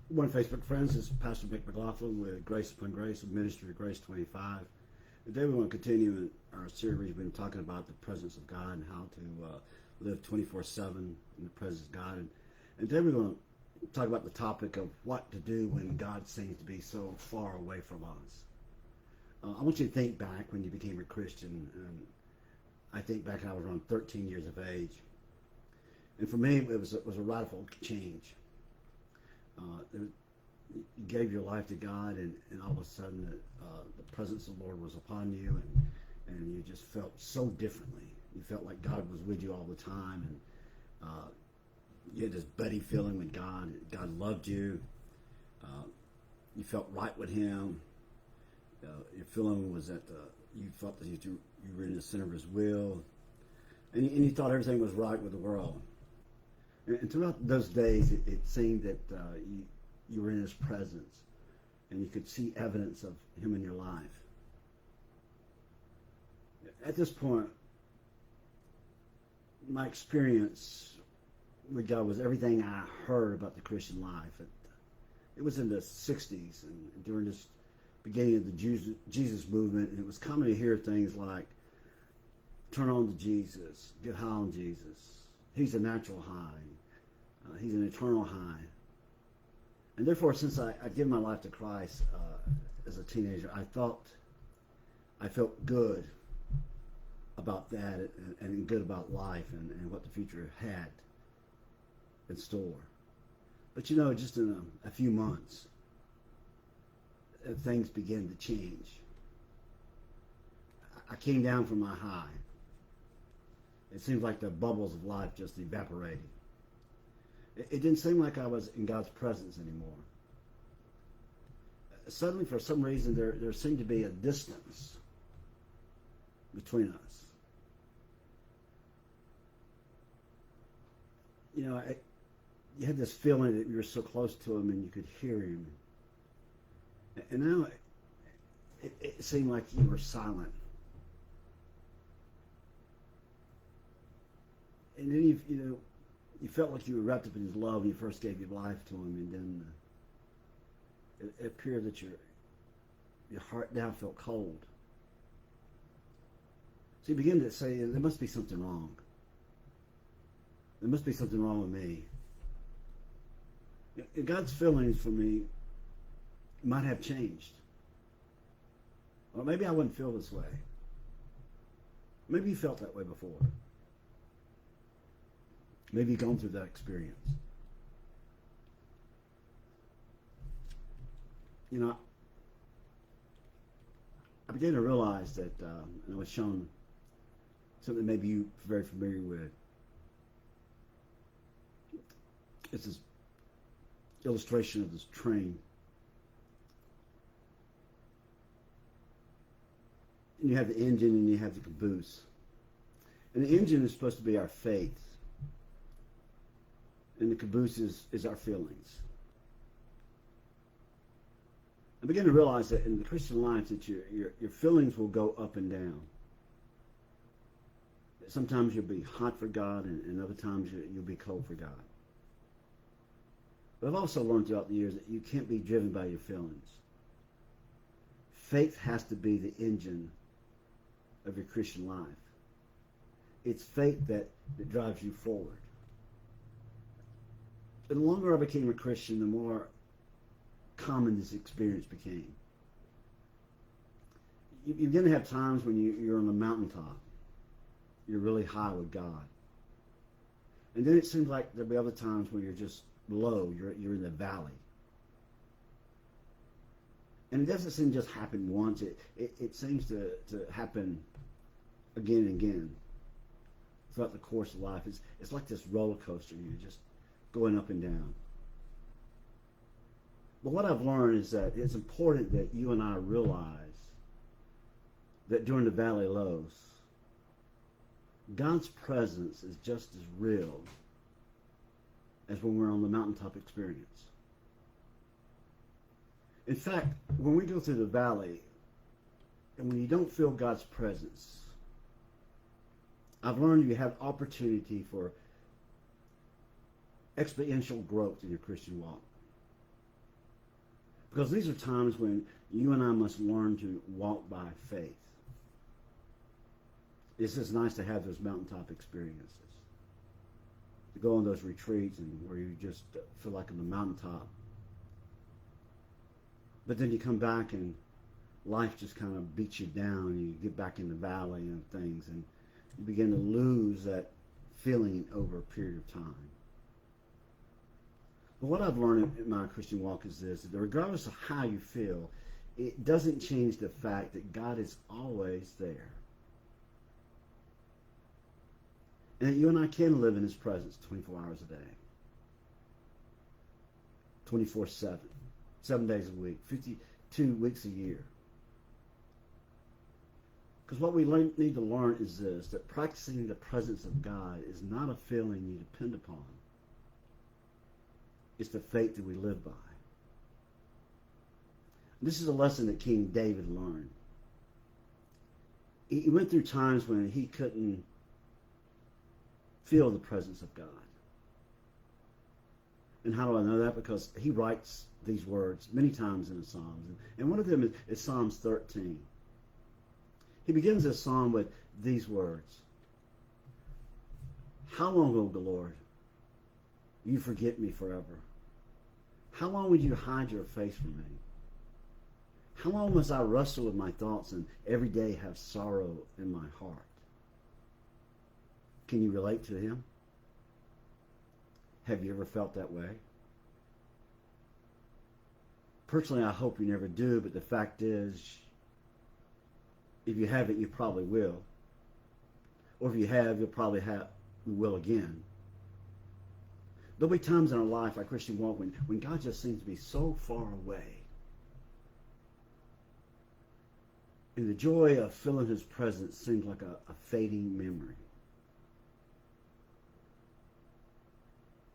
One Facebook friends is Pastor Mick McLaughlin with Grace Upon Grace, Ministry of Grace 25. Today we want to continue in our series. We've been talking about the presence of God and how to live 24/7 in the presence of God. And today we're going to talk about the topic of what to do when God seems to be so far away from us. I want you to think back when you became a Christian. And I think back I was around 13 years of age. And for me, it was a radical change. You gave your life to God, and all of a sudden the presence of the Lord was upon you, and you just felt so differently. You felt like God was with you all the time, and you had this buddy feeling with God. God loved you. You felt right with Him. Your feeling was that you felt that you were in the center of His will, and you thought everything was right with the world. And throughout those days, it seemed that you were in His presence, and you could see evidence of Him in your life. At this point, my experience with God was everything I heard about the Christian life. It was in the 60s, and during this beginning of the Jesus movement, and it was common to hear things like, turn on to Jesus, get high on Jesus. He's a natural high. He's an eternal high. And therefore, since I given my life to Christ as a teenager, I felt good about that and good about life and what the future had in store. But just in a few months, things began to change. I came down from my high. It seemed like the bubbles of life just evaporated. It didn't seem like I was in God's presence anymore. Suddenly, for some reason, there seemed to be a distance between us. You had this feeling that you were so close to Him and you could hear Him. And now it seemed like you were silent. And then you felt like you were wrapped up in His love when you first gave your life to Him, and then it appeared that your heart now felt cold. So you begin to say, there must be something wrong. There must be something wrong with me. God's feelings for me might have changed. Or maybe I wouldn't feel this way. Maybe you felt that way before. Maybe you've gone through that experience. I began to realize that, and I was shown something maybe you're very familiar with. It's this illustration of this train. And you have the engine and you have the caboose. And the engine is supposed to be our faith. And the caboose is our feelings. I begin to realize that in the Christian life that your feelings will go up and down. Sometimes you'll be hot for God, and other times you'll be cold for God. But I've also learned throughout the years that you can't be driven by your feelings. Faith has to be the engine of your Christian life. It's faith that drives you forward. The longer I became a Christian, the more common this experience became. You're going to have times when you're on the mountaintop. You're really high with God. And then it seems like there'll be other times when you're just low. You're in the valley. And it doesn't seem to just happen once. It seems to happen again and again throughout the course of life. It's like this roller coaster. You're just going up and down. But what I've learned is that it's important that you and I realize that during the valley lows, God's presence is just as real as when we're on the mountaintop experience. In fact, when we go through the valley, and when you don't feel God's presence, I've learned you have opportunity for exponential growth in your Christian walk. Because these are times when you and I must learn to walk by faith. It's just nice to have those mountaintop experiences. To go on those retreats and where you just feel like on the mountaintop. But then you come back and life just kind of beats you down. And you get back in the valley and things, and you begin to lose that feeling over a period of time. But what I've learned in my Christian walk is this: that regardless of how you feel, it doesn't change the fact that God is always there. And that you and I can live in His presence 24 hours a day, 24/7, 7 days a week, 52 weeks a year. Because what we need to learn is this: that practicing the presence of God is not a feeling you depend upon. It's the faith that we live by. This is a lesson that King David learned. He went through times when he couldn't feel the presence of God. And how do I know that? Because he writes these words many times in the Psalms. And one of them is Psalms 13. He begins this psalm with these words: "How long, O Lord, you forget me forever? How long will you hide your face from me? How long must I wrestle with my thoughts and every day have sorrow in my heart?" Can you relate to him? Have you ever felt that way? Personally, I hope you never do, but the fact is, if you haven't, you probably will. Or if you have, you will again. There'll be times in our life, our Christian walk, when God just seems to be so far away. And the joy of feeling His presence seems like a fading memory.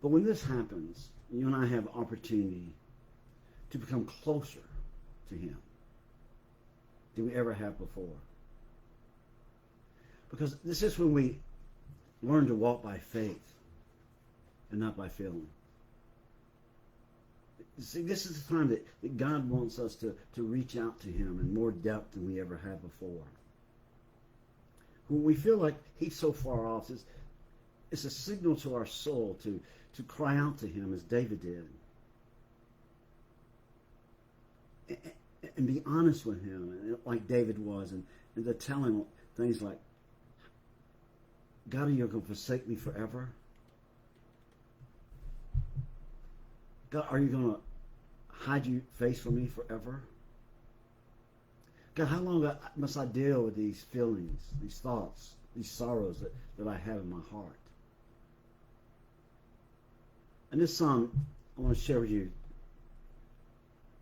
But when this happens, you and I have opportunity to become closer to Him than we ever have before. Because this is when we learn to walk by faith and not by feeling. See, this is the time that God wants us to reach out to Him in more depth than we ever have before. When we feel like He's so far off, it's a signal to our soul to cry out to Him as David did. And be honest with Him, like David was, and to tell Him things like, "God, are you going to forsake me forever? God, are you going to hide your face from me forever? God, how long must I deal with these feelings, these thoughts, these sorrows that I have in my heart?" And this psalm, I want to share with you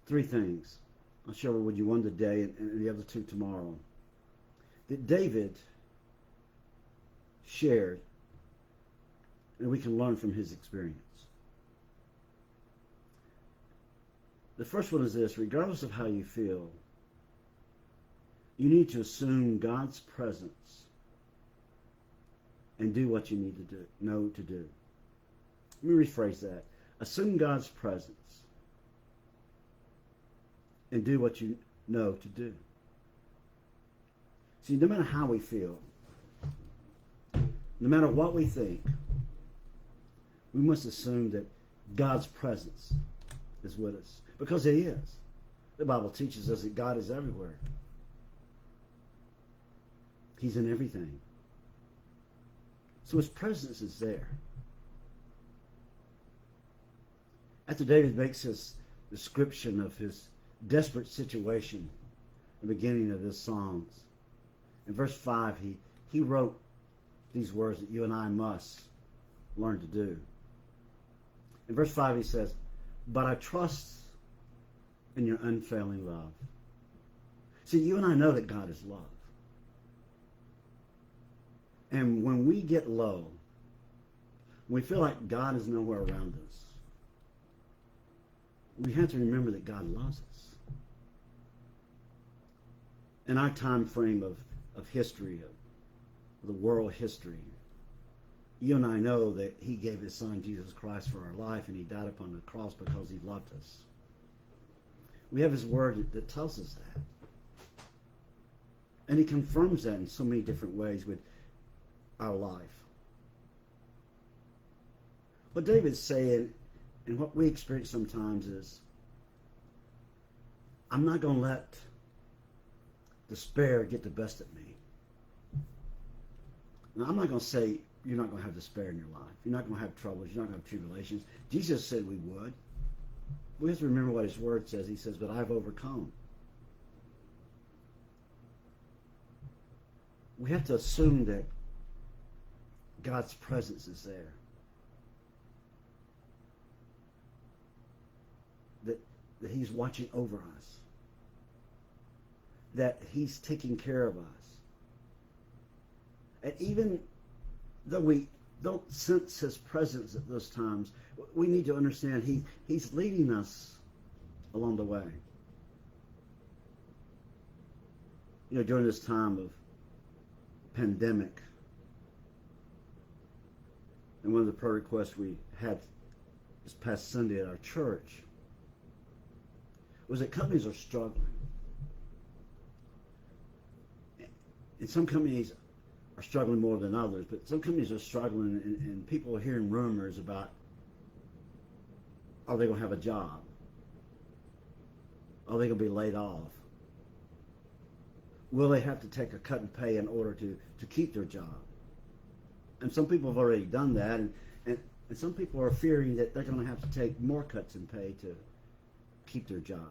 three things. I'll share with you one today and the other two tomorrow, that David shared, and we can learn from his experience. The first one is this: regardless of how you feel, you need to assume God's presence and do what you need to know to do. Let me rephrase that. Assume God's presence and do what you know to do. See, no matter how we feel, no matter what we think, we must assume that God's presence is with us. Because it is. The Bible teaches us that God is everywhere. He's in everything. So His presence is there. After David makes his description of his desperate situation at the beginning of his Psalms, in verse 5, he wrote these words that you and I must learn to do. In verse 5 he says, "But I trust in your unfailing love." See, you and I know that God is love. And when we get low, when we feel like God is nowhere around us, we have to remember that God loves us. In our time frame of history, of the world history, you and I know that He gave His Son, Jesus Christ, for our life, and He died upon the cross because He loved us. We have his word that tells us that. And he confirms that in so many different ways with our life. What David's saying, and what we experience sometimes, is I'm not going to let despair get the best of me. Now, I'm not going to say you're not going to have despair in your life. You're not going to have troubles. You're not going to have tribulations. Jesus said we would. We have to remember what his word says. He says, but I've overcome. We have to assume that God's presence is there. That he's watching over us. That he's taking care of us. And even though we don't sense his presence at those times, we need to understand he's leading us along the way. You know, during this time of pandemic, and one of the prayer requests we had this past Sunday at our church was that companies are struggling. And some companies are struggling more than others, but some companies are struggling, and people are hearing rumors about, are they going to have a job? Are they going to be laid off? Will they have to take a cut in pay in order to keep their job? And some people have already done that, and some people are fearing that they're going to have to take more cuts in pay to keep their job.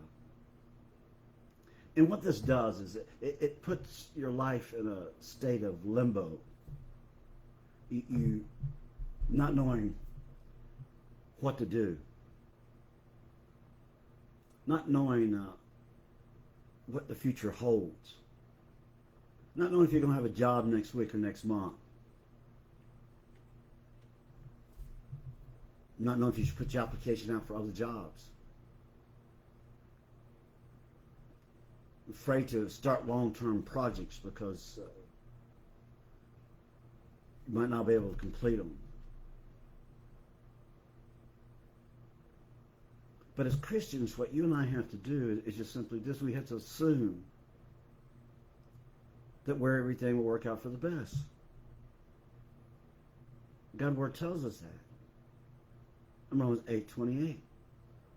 And what this does is it puts your life in a state of limbo. You not knowing what to do. Not knowing what the future holds. Not knowing if you're going to have a job next week or next month. Not knowing if you should put your application out for other jobs. Afraid to start long-term projects because you might not be able to complete them. But as Christians, what you and I have to do is just simply this. We have to assume that where everything will work out for the best. God's word tells us that. In Romans 8:28.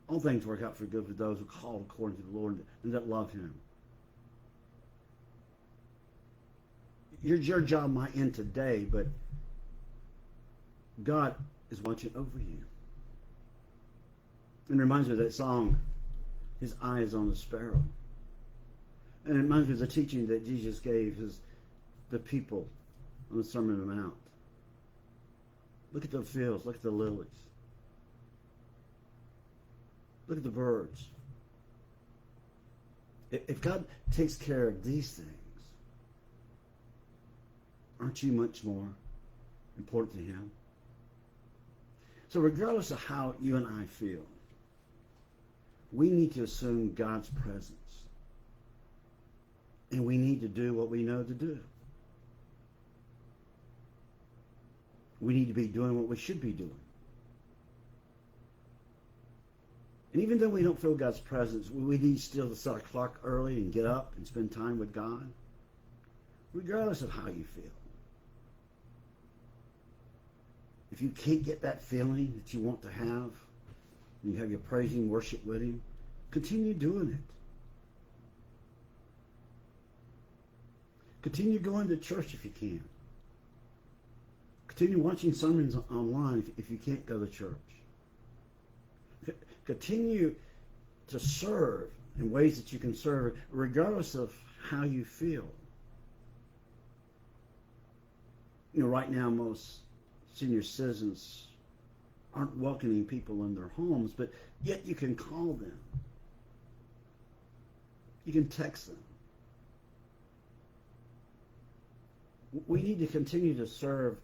All things work out for good for those who are called according to the Lord and that love him. Your job might end today, but God is watching over you. And it reminds me of that song, His Eye is on the Sparrow. And it reminds me of the teaching that Jesus gave the people on the Sermon on the Mount. Look at the fields, look at the lilies. Look at the birds. If God takes care of these things, aren't you much more important to him? So regardless of how you and I feel, we need to assume God's presence. And we need to do what we know to do. We need to be doing what we should be doing. And even though we don't feel God's presence, we need still to set our clock early and get up and spend time with God, regardless of how you feel. If you can't get that feeling that you want to have, and you have your praising worship with him, continue doing it. Continue going to church if you can. Continue watching sermons online if you can't go to church. Continue to serve in ways that you can serve, regardless of how you feel. You know, right now most senior citizens aren't welcoming people in their homes, but yet you can call them. You can text them. We need to continue to serve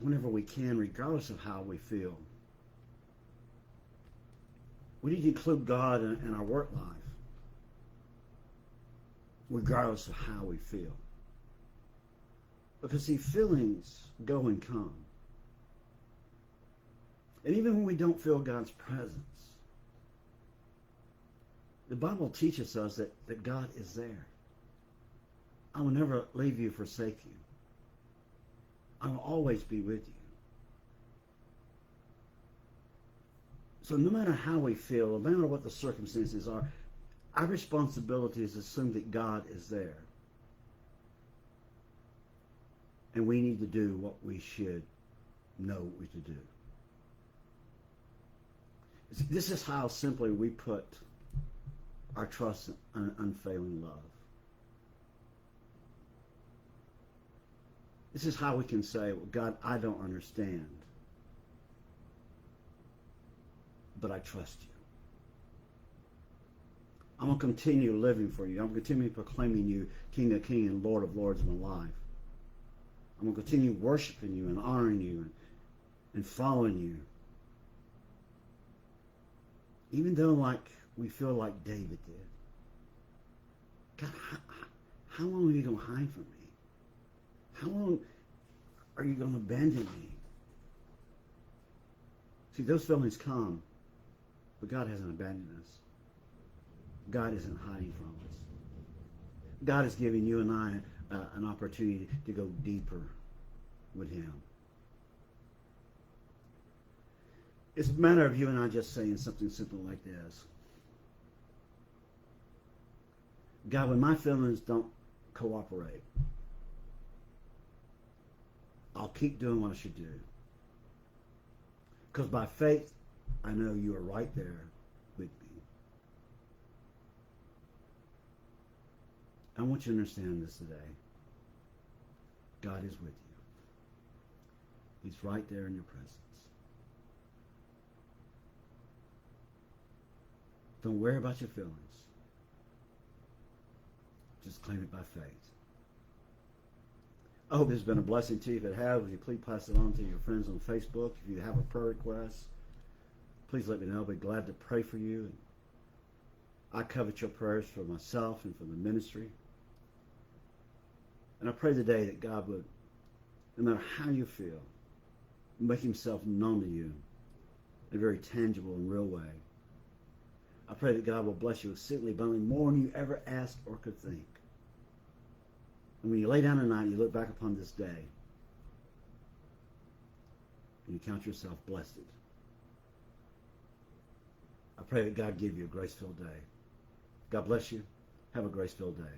whenever we can, regardless of how we feel. We need to include God in our work life, regardless of how we feel. Because see, feelings go and come. And even when we don't feel God's presence, The Bible teaches us that God is there. I will never leave you, forsake you. I will always be with you. So no matter how we feel, no matter what the circumstances are, our responsibility is to assume that God is there. And we need to do what we should know we to do. This is how simply we put our trust in unfailing love. This is how we can say, well, God, I don't understand, but I trust you. I'm going to continue living for you. I'm going to continue proclaiming you King of Kings and Lord of Lords in my life. I'm going to continue worshiping you and honoring you and following you. Even though we feel like David did. God, how long are you going to hide from me? How long are you going to abandon me? See, those feelings come, but God hasn't abandoned us. God isn't hiding from us. God is giving you and I an opportunity to go deeper with Him. It's a matter of you and I just saying something simple like this. God, when my feelings don't cooperate, I'll keep doing what I should do. Because by faith, I know you are right there with me. I want you to understand this today. God is with you. He's right there in your presence. Don't worry about your feelings. Just claim it by faith. I hope it's been a blessing to you. If it has, would you please pass it on to your friends on Facebook. If you have a prayer request, please let me know. I'll be glad to pray for you. I covet your prayers for myself and for the ministry. And I pray today that God would, no matter how you feel, make Himself known to you in a very tangible and real way. I pray that God will bless you exceedingly abundantly, more than you ever asked or could think. And when you lay down at night, you look back upon this day, and you count yourself blessed. I pray that God give you a grace-filled day. God bless you. Have a grace-filled day.